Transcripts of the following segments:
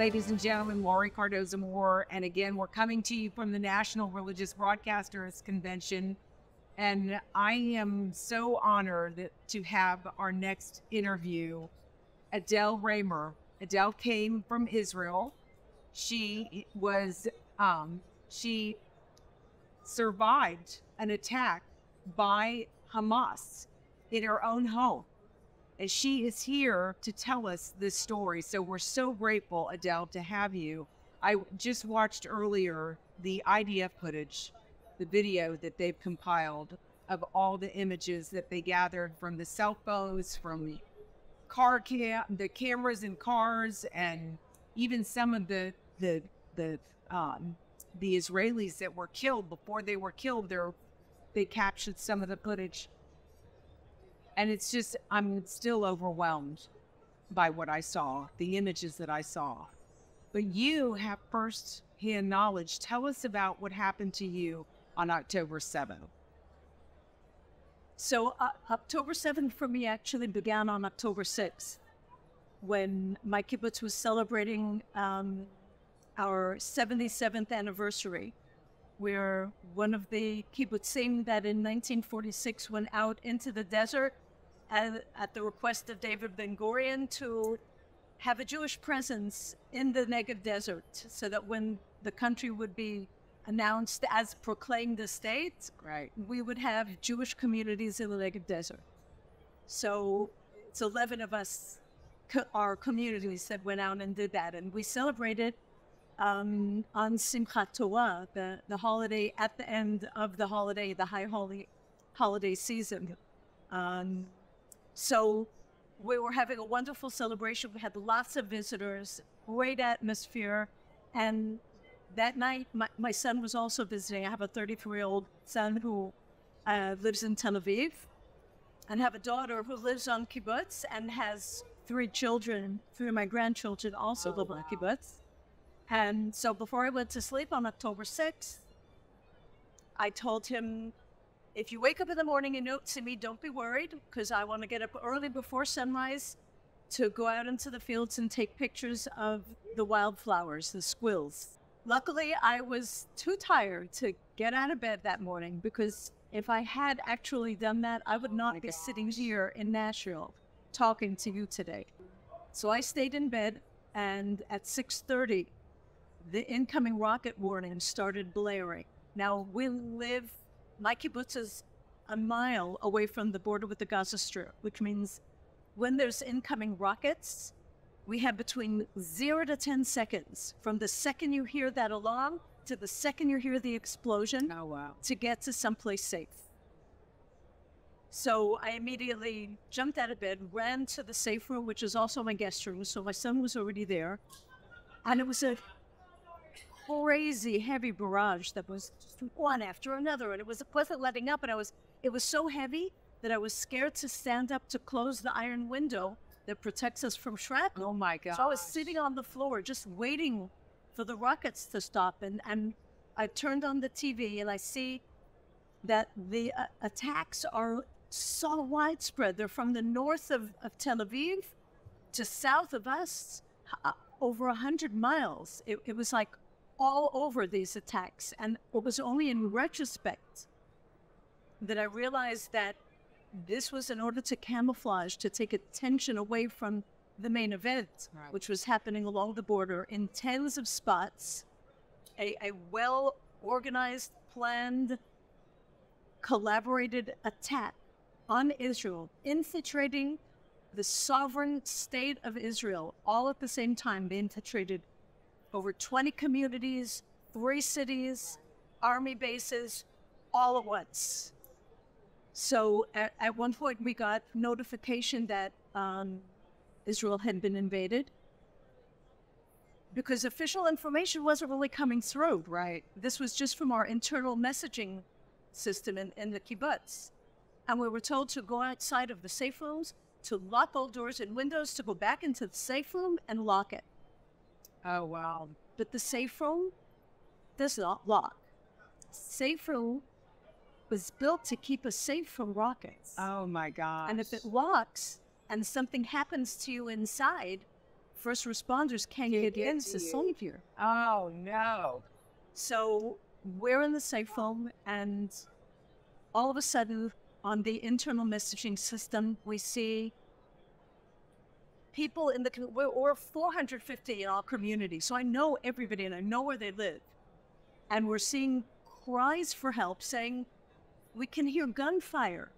Ladies and gentlemen, Laurie Cardoza-Moore, and again, we're coming to you from the National Religious Broadcasters Convention, and I am so honored to have our next interview, Adele Raemer. Adele came from Israel. She survived an attack by Hamas in her own home. And she is here to tell us this story. So we're so grateful, Adele, to have you. I just watched earlier the IDF footage, the video that they've compiled of all the images that they gathered from the cell phones, from the the cameras in cars, and even some of the Israelis that were killed. Before they were killed, they captured some of the footage. And it's just, I'm still overwhelmed by what I saw, the images that I saw. But you have first-hand knowledge. Tell us about what happened to you on October 7th. So October 7th for me actually began on October 6th, when my kibbutz was celebrating our 77th anniversary. We're one of the kibbutzim that in 1946 went out into the desert at the request of David Ben-Gurion to have a Jewish presence in the Negev desert, so that when the country would be announced as proclaimed a state, right, we would have Jewish communities in the Negev desert. So it's 11 of us, our communities, that went out and did that. And we celebrated on Simchat Torah, the holiday at the end of the holiday, the high holiday season. So we were having a wonderful celebration. We had lots of visitors, great atmosphere. And that night, my son was also visiting. I have a 33-year-old son who lives in Tel Aviv, and have a daughter who lives on kibbutz and has 3 children. 3 of my grandchildren also live on kibbutz. And so before I went to sleep on October 6th, I told him, if you wake up in the morning and don't see me, don't be worried, because I want to get up early before sunrise to go out into the fields and take pictures of the wildflowers, the squills. Luckily, I was too tired to get out of bed that morning, because if I had actually done that, I would not be sitting here in Nashville talking to you today. So I stayed in bed, and at 6:30, the incoming rocket warning started blaring. Now, my kibbutz is a mile away from the border with the Gaza Strip, which means when there's incoming rockets, we have between 0 to 10 seconds from the second you hear that alarm to the second you hear the explosion. Oh, wow. To get to someplace safe. So I immediately jumped out of bed, ran to the safe room, which is also my guest room. So my son was already there. And it was a crazy heavy barrage that was just one after another, and it wasn't letting up, and it was so heavy that I was scared to stand up to close the iron window that protects us from shrapnel. Oh my God. So I was sitting on the floor just waiting for the rockets to stop, and I turned on the TV and I see that the attacks are so widespread. They're from the north of Tel Aviv to south of us, over 100 miles. It was like all over these attacks. And it was only in retrospect that I realized that this was in order to camouflage, to take attention away from the main event, right, which was happening along the border in tens of spots, a well-organized, planned, collaborated attack on Israel, infiltrating the sovereign state of Israel, all at the same time. They infiltrated over 20 communities, 3 cities, army bases, all at once. So at one point we got notification that Israel had been invaded, because official information wasn't really coming through. Right. This was just from our internal messaging system in the kibbutz. And we were told to go outside of the safe rooms, to lock all doors and windows, to go back into the safe room and lock it. Oh, wow. But the safe room does not lock. Safe room was built to keep us safe from rockets. Oh my gosh. And if it locks and something happens to you inside, first responders can't get in to save you. Oh, no. So we're in the safe room, and all of a sudden, on the internal messaging system, we see people in the, we're 450 in our community, so I know everybody and I know where they live. And we're seeing cries for help saying, we can hear gunfire.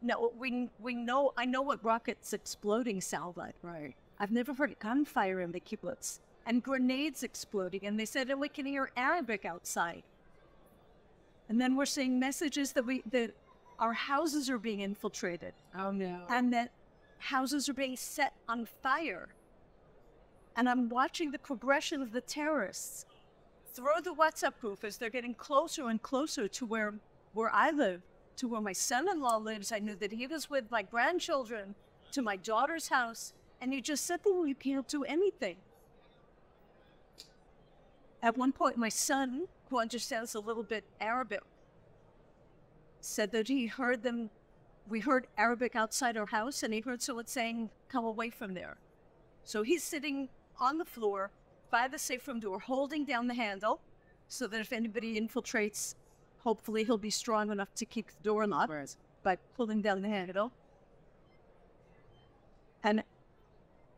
No, we know, I know what rockets exploding sound like. Right. I've never heard gunfire in the kibbutz. And grenades exploding. And they said, and we can hear Arabic outside. And then we're seeing messages that our houses are being infiltrated. Oh, no. And that houses are being set on fire. And I'm watching the progression of the terrorists through the WhatsApp group as they're getting closer and closer to where I live, to where my son-in-law lives. I knew that he was with my grandchildren, to my daughter's house. And you just said that we can't do anything. At one point, my son, who understands a little bit Arabic, said that he heard them. We heard Arabic outside our house, and he heard someone saying, come away from there. So he's sitting on the floor by the safe room door, holding down the handle, so that if anybody infiltrates, hopefully he'll be strong enough to keep the door locked by pulling down the handle. And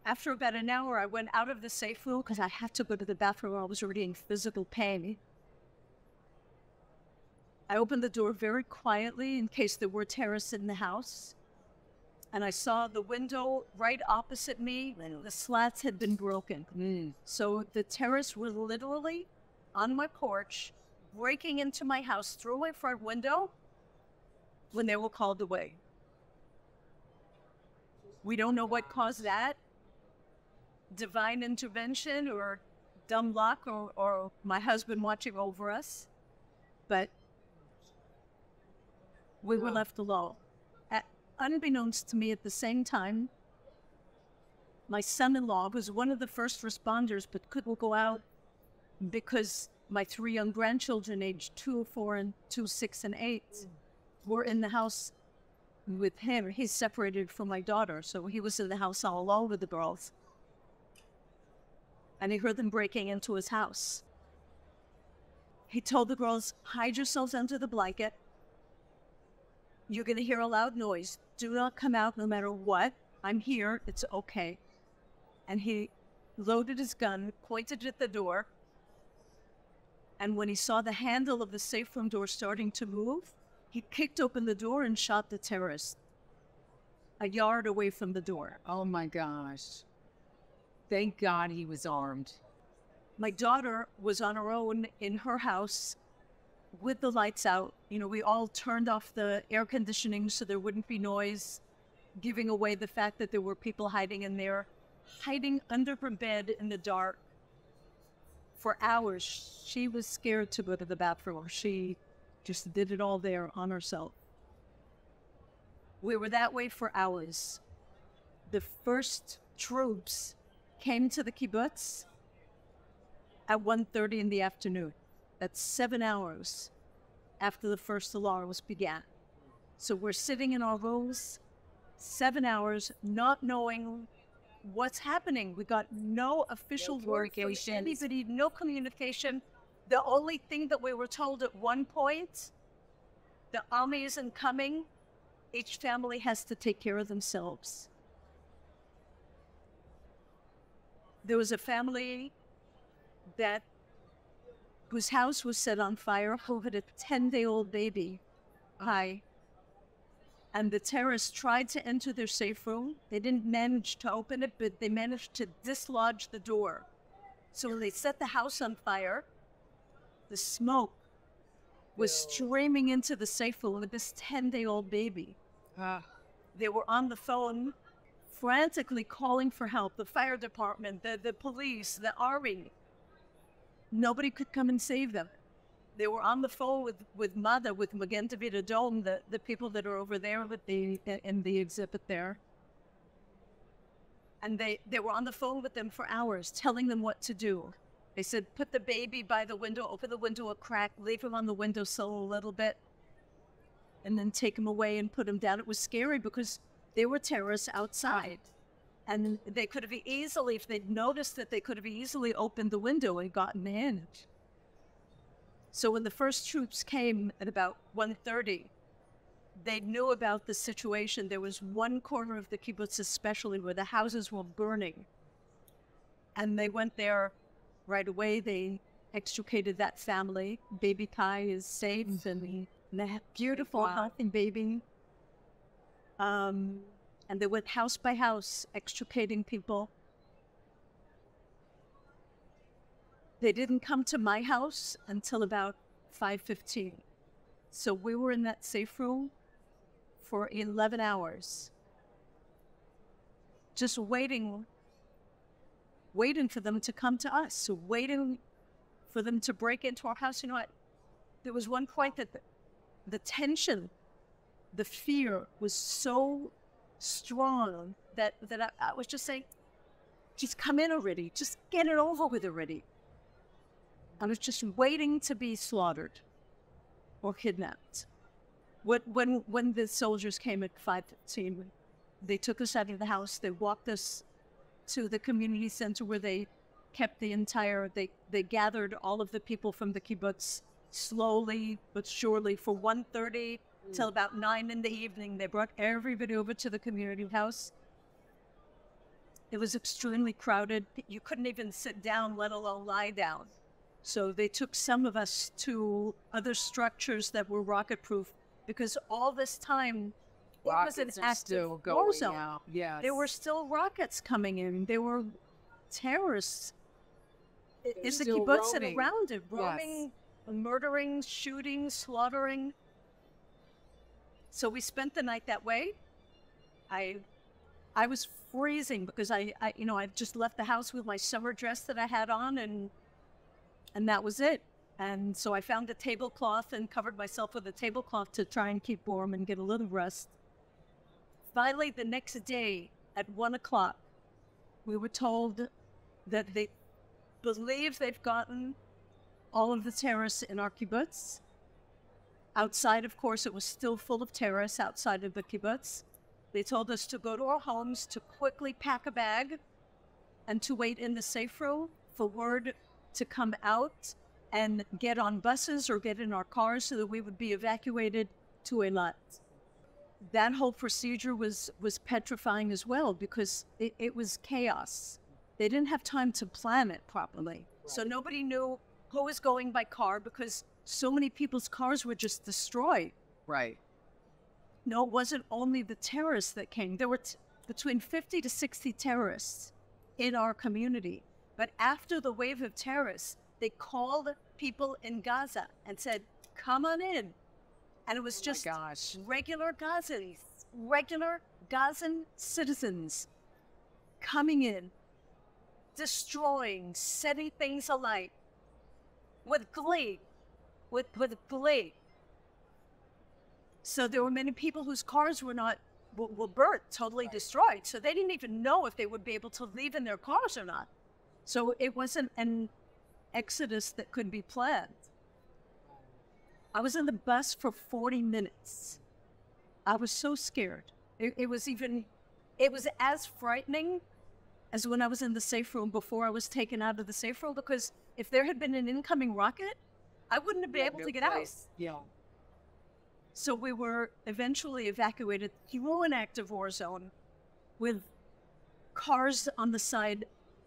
after about an hour, I went out of the safe room because I had to go to the bathroom. I was already in physical pain. I opened the door very quietly in case there were terrorists in the house. And I saw the window right opposite me. The slats had been broken. So the terrorists were literally on my porch, breaking into my house through my front window when they were called away. We don't know what caused that. Divine intervention or dumb luck or my husband watching over us. But we were left alone. Unbeknownst to me at the same time, my son-in-law was one of the first responders but couldn't go out because my 3 young grandchildren, aged 2, 4, and 2, 6, and 8, were in the house with him. He's separated from my daughter, so he was in the house all alone with the girls. And he heard them breaking into his house. He told the girls, hide yourselves under the blanket. You're going to hear a loud noise. Do not come out no matter what. I'm here. It's okay. And he loaded his gun, pointed at the door. And when he saw the handle of the safe room door starting to move, he kicked open the door and shot the terrorist a yard away from the door. Oh, my gosh. Thank God he was armed. My daughter was on her own in her house with the lights out. You know, we all turned off the air conditioning so there wouldn't be noise, giving away the fact that there were people hiding in there, hiding under her bed in the dark for hours. She was scared to go to the bathroom. She just did it all there on herself. We were that way for hours. The first troops came to the kibbutz at 1:30 in the afternoon. That's 7 hours after the first alarms began. So we're sitting in our rooms, 7 hours, not knowing what's happening. We got no official word from anybody, no communication. The only thing that we were told at one point, the army isn't coming. Each family has to take care of themselves. There was a family whose house was set on fire, who had a 10-day-old baby. And the terrorists tried to enter their safe room. They didn't manage to open it, but they managed to dislodge the door. So when they set the house on fire, the smoke was streaming into the safe room with this 10-day-old baby. They were on the phone, frantically calling for help. The fire department, the police, the army. Nobody could come and save them. They were on the phone with MADA, with Magen David Adom, the people that are over there in the exhibit there. And they were on the phone with them for hours, telling them what to do. They said, put the baby by the window, open the window a crack, leave him on the windowsill a little bit, and then take him away and put him down. It was scary because there were terrorists outside. And they could have easily, if they'd noticed that, they could have easily opened the window and gotten in. So when the first troops came at about 1:30, they knew about the situation. There was one corner of the kibbutz especially where the houses were burning. And they went there right away. They extricated that family. Baby Kai is safe and a beautiful, healthy baby. And they went house by house, extricating people. They didn't come to my house until about 5:15. So we were in that safe room for 11 hours, just waiting for them to come to us, so waiting for them to break into our house. You know what? There was one point that the tension, the fear was so strong that I was just saying, just come in already. Just get it over with already. I was just waiting to be slaughtered or kidnapped. When the soldiers came at 5:15, they took us out of the house. They walked us to the community center where they kept they gathered all of the people from the kibbutz slowly but surely for 1:30 till about 9 in the evening. They brought everybody over to the community house. It was extremely crowded. You couldn't even sit down, let alone lie down. So they took some of us to other structures that were rocket-proof, because all this time it was an active war zone. Yes. There were still rockets coming in. There were terrorists in the kibbutz and around it, roaming, murdering, shooting, slaughtering. So we spent the night that way. I was freezing because I just left the house with my summer dress that I had on, and that was it. And so I found a tablecloth and covered myself with a tablecloth to try and keep warm and get a little rest. Finally, the next day at 1 o'clock, we were told that they believe they've gotten all of the terrorists in our kibbutz. Outside, of course, it was still full of terrorists outside of the kibbutz. They told us to go to our homes, to quickly pack a bag, and to wait in the safe room for word to come out and get on buses or get in our cars so that we would be evacuated to Eilat. That whole procedure was petrifying as well, because it was chaos. They didn't have time to plan it properly. Right. So nobody knew who was going by car, because so many people's cars were just destroyed. Right. No, it wasn't only the terrorists that came. There were between 50 to 60 terrorists in our community. But after the wave of terrorists, they called people in Gaza and said, come on in. And it was just regular Gazans, regular Gazan citizens coming in, destroying, setting things alight with glee, with glee. So there were many people whose cars were burnt, totally destroyed. So they didn't even know if they would be able to leave in their cars or not. So it wasn't an exodus that could be planned. I was in the bus for 40 minutes. I was so scared. It was as frightening as when I was in the safe room before I was taken out of the safe room, because if there had been an incoming rocket, I wouldn't have been able to get out. Yeah. So we were eventually evacuated through an active war zone with cars on the side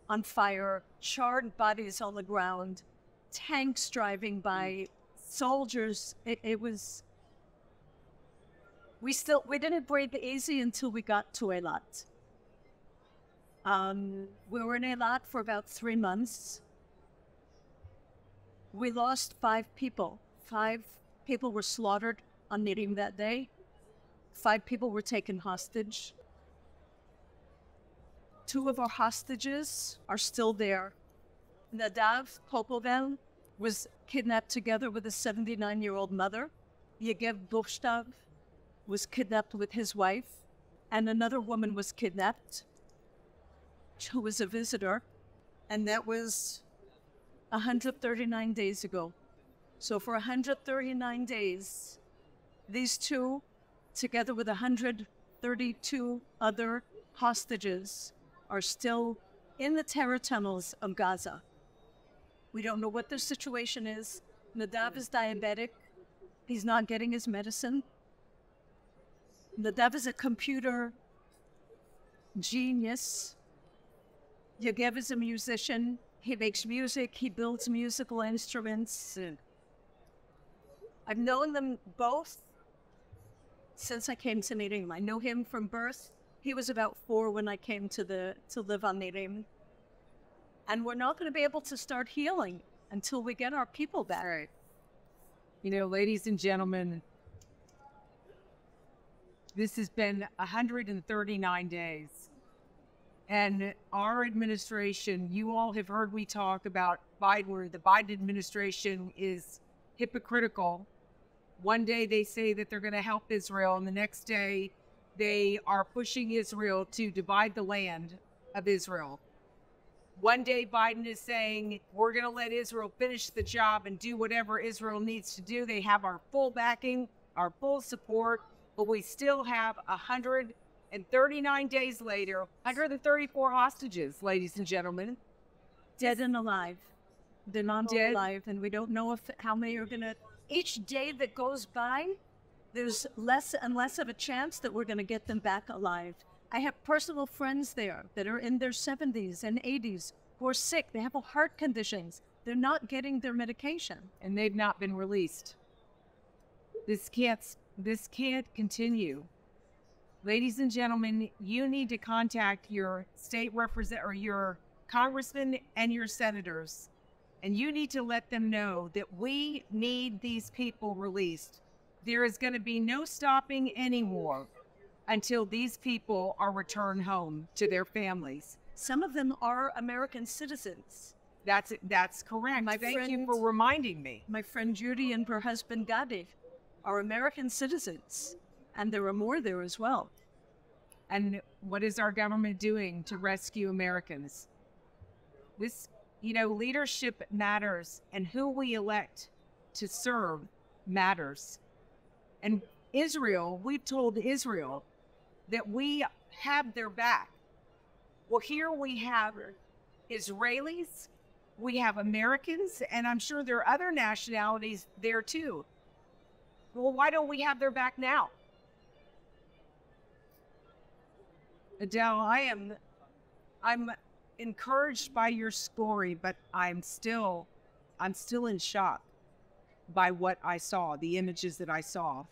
on fire, charred bodies on the ground, tanks driving by, soldiers. We didn't breathe easy until we got to Eilat. We were in Eilat for about 3 months. We lost 5 people. 5 people were slaughtered on Nirim that day. 5 people were taken hostage. 2 of our hostages are still there. Nadav Popovel was kidnapped together with a 79-year-old mother. Yegev Bushtav was kidnapped with his wife, and another woman was kidnapped, who was a visitor, and that was 139 days ago. So for 139 days, these 2, together with 132 other hostages, are still in the terror tunnels of Gaza. We don't know what their situation is. Nadav is diabetic. He's not getting his medicine. Nadav is a computer genius. Yogev is a musician. He makes music. He builds musical instruments. I've known them both since I came to Nirim. I know him from birth. He was about 4 when I came to live on Nirim. And we're not going to be able to start healing until we get our people back. Right. You know, ladies and gentlemen, this has been 139 days. And our administration, you all have heard me talk about Biden, where the Biden administration is hypocritical. One day they say that they're going to help Israel, and the next day they are pushing Israel to divide the land of Israel. One day Biden is saying, we're going to let Israel finish the job and do whatever Israel needs to do. They have our full backing, our full support, but we still have 139 days later, 134 hostages, ladies and gentlemen. Dead and alive. They're not dead, alive, and we don't know how many are going to... Each day that goes by, there's less and less of a chance that we're going to get them back alive. I have personal friends there that are in their 70s and 80s who are sick. They have heart conditions. They're not getting their medication. And they've not been released. This can't continue. Ladies and gentlemen, you need to contact your state representative or your congressmen and your senators. And you need to let them know that we need these people released. There is going to be no stopping any war until these people are returned home to their families. Some of them are American citizens. That's correct. Thank you for reminding me. My friend Judy and her husband Gadi are American citizens, and there are more there as well. And what is our government doing to rescue Americans? This, leadership matters, and who we elect to serve matters. And Israel, we've told Israel that we have their back. Well, here we have Israelis, we have Americans, and I'm sure there are other nationalities there too. Well, why don't we have their back now? Adele, I'm encouraged by your story, but I'm still in shock by what I saw, the images that I saw.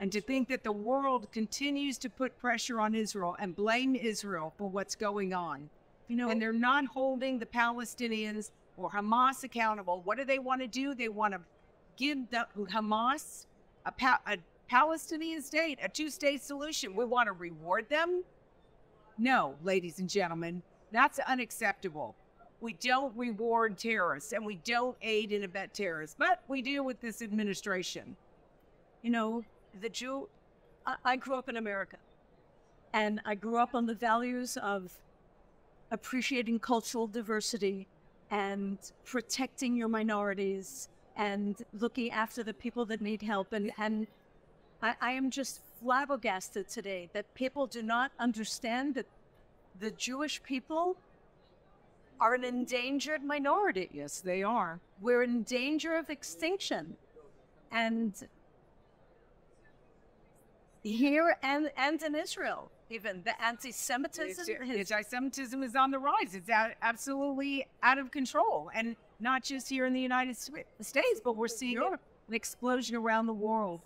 And to think that the world continues to put pressure on Israel and blame Israel for what's going on. And they're not holding the Palestinians or Hamas accountable. What do they want to do? They want to give the Hamas a Palestinian state, a two-state solution. We want to reward them? No, ladies and gentlemen, that's unacceptable. We don't reward terrorists, and we don't aid and abet terrorists, but we do with this administration. I grew up in America, and I grew up on the values of appreciating cultural diversity and protecting your minorities and looking after the people that need help. And I am just flabbergasted today that people do not understand that the Jewish people are an endangered minority. Yes, they are. We're in danger of extinction. And here and in Israel, even the anti-Semitism. Anti-Semitism is on the rise. It's absolutely out of control. And not just here in the United States, but we're seeing an explosion around the world.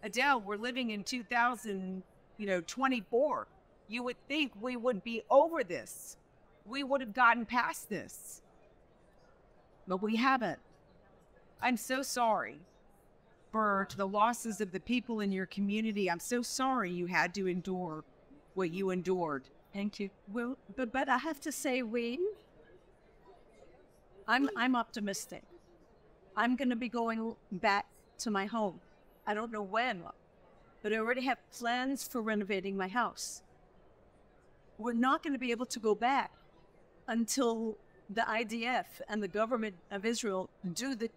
Adele, we're living in 2024. You would think we would be over this. We would have gotten past this. But we haven't. I'm so sorry for the losses of the people in your community. I'm so sorry you had to endure what you endured. Thank you. Well, but I have to say, I'm optimistic. I'm going to be going back to my home. I don't know when, but I already have plans for renovating my house. We're not going to be able to go back until the IDF and the government of Israel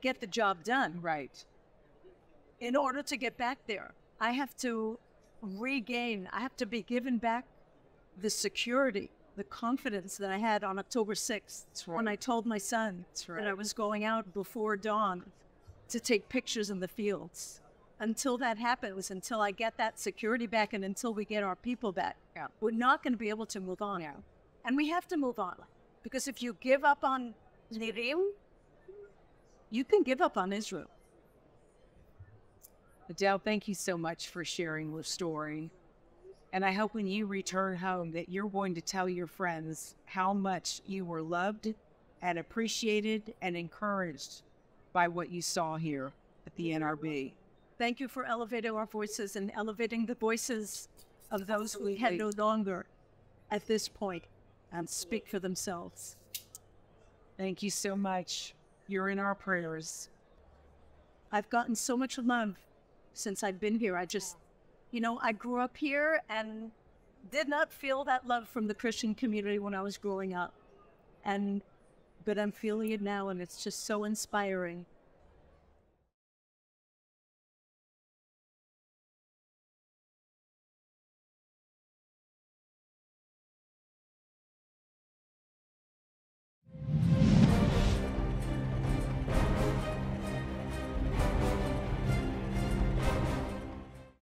get the job done. Right. In order to get back there, I have to be given back the security, the confidence that I had on October 6th when I told my son that I was going out before dawn to take pictures in the fields. Until that happens, until I get that security back and until we get our people back, we're not going to be able to move on. And we have to move on. Because if you give up on Nirim, you can give up on Israel. Adele, thank you so much for sharing your story. And I hope when you return home that you're going to tell your friends how much you were loved and appreciated and encouraged by what you saw here at the NRB. Thank you for elevating our voices and elevating the voices of those who can no longer, at this point, speak for themselves. Thank you so much. You're in our prayers. I've gotten so much love since I've been here. I just, I grew up here and did not feel that love from the Christian community when I was growing up. But I'm feeling it now, and it's just so inspiring.